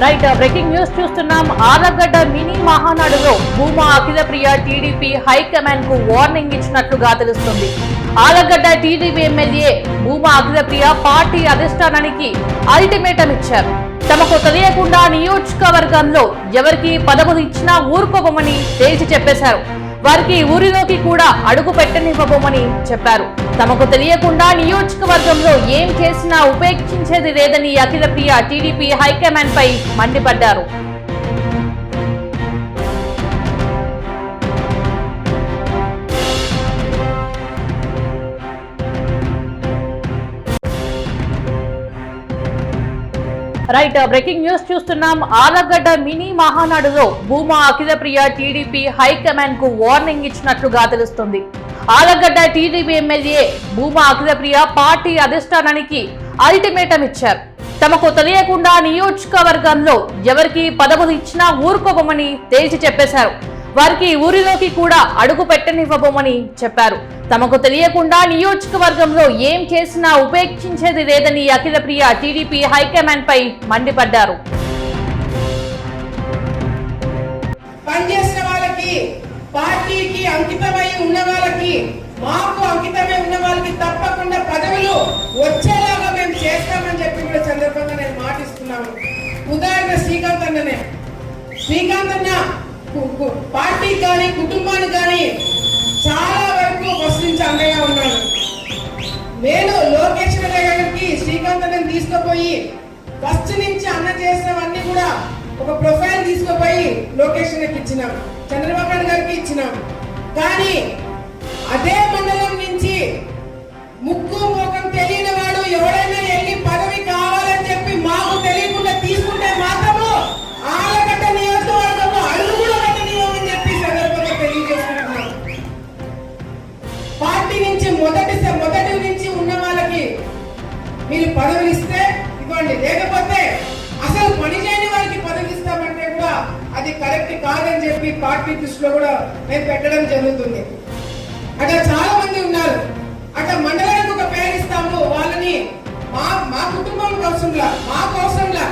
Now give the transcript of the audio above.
Right breaking news చూస్తున్నాం. Allagadda mini మహానాడులో Bhuma Akhilapriya TDP high command కు వార్నింగ్ ఇచ్చినట్లుగా తెలుస్తుంది. Allagadda TDP MLA Bhuma Akhilapriya party అధిష్టానానికి అల్టిమేటం ఇచ్చారు. తమకు తెలియకుండా నియోజకవర్గంలో ఎవరికి పదవులు ఇచ్చినా ఊరుకోబోమని తేల్చి చెప్పేశారు. వారికి ఊరిలోకి కూడా అడుగు పెట్టనివ్వబోమని చెప్పారు. తమకు తెలియకుండా నియోజకవర్గంలో ఏం చేసినా ఉపేక్షించేది లేదని అఖిలప్రియ టీడీపీ హైకమాండ్ పై మండిపడ్డారు. రైట్ బ్రేకింగ్ న్యూస్ చూస్తున్నాం. ఆలగడ్డ మినీ మహానాడులో భూమా అఖిలప్రియ టీడీపీ హైకమాండ్ కు వార్నింగ్ ఇచ్చినట్లుగా తెలుస్తుంది. Allagadda TDP MLA Bhuma Akhilapriya party అధిష్టానానికి అల్టిమేటం ఇచ్చారు. తమకు తెలియకుండా నియోజకవర్గంలో ఎవరికి పదవులు ఇచ్చినా ఊరుకోబోమని తేల్చి చెప్పేశారు. వారికి ఊరిలోకి కూడా అడుగు పెట్టనివ్వబోమని చెప్పారు. తమకు తెలియకుండా నియోజకవర్గంలో ఏం చేసినా ఉపేక్షించేది లేదని అఖిలప్రియ టీడీపీ హైకమాండ్ పై మండిపడ్డారు. పనిచేసిన వాళ్ళకి, పార్టీకి అంకితమై ఉన్న వాళ్ళకి, మాకు అంకితమై ఉన్న వాళ్ళకి తప్పకుండా పదవులు వచ్చేలాగా మేము చేస్తామని చెప్పి కూడా సందర్భంగా నేను మాటిస్తున్నాను. ఉదాహరణ శ్రీకాంత్ అన్న పార్టీకి కానీ కుటుంబానికి కానీ చాలా వరకు ఫస్ట్ నుంచి అండగా ఉన్నాడు. నేను లోకేష్ దగ్గరికి శ్రీకాంత్ అన్నని తీసుకుపోయి ఫస్ట్ నుంచి అన్న చేసినవన్నీ కూడా ఒక ప్రొఫైల్ తీసుకుపోయి లోకేష్ అన్నకి ఇచ్చినాం, చంద్రబాబు నాయుడు గారికి ఇచ్చినాం. కానీ అదే మండలం నుంచి ముక్కు ముఖం తెలియని వాడు ఎవరైనా వెళ్ళి పదవి కావాలని చెప్పి మాకు తెలియకుండా తీసుకుంటే మాత్రము ఆలగడ్డ నియోజకవర్గంలో అడుగు కూడా పెట్టనివ్వమని చెప్పి సందర్భంగా తెలియజేస్తున్నాం. పార్టీ నుంచి మొదటి నుంచి ఉన్న వాళ్ళకి మీరు పదవులు ఇస్తే ఇవ్వండి, లేకపోతే అసలు పని చేయని వారికి పదవులు ఇస్తామంటే కూడా అది కరెక్ట్ కాదని చెప్పి పార్టీ దృష్టిలో కూడా మేము పెట్టడం జరుగుతుంది. అట్లా చాలా మంది ఉన్నారు. అట్లా మండలానికి ఒక పేరు ఇస్తాము, వాళ్ళని మా కుటుంబం కోసంలా, మా కోసంలా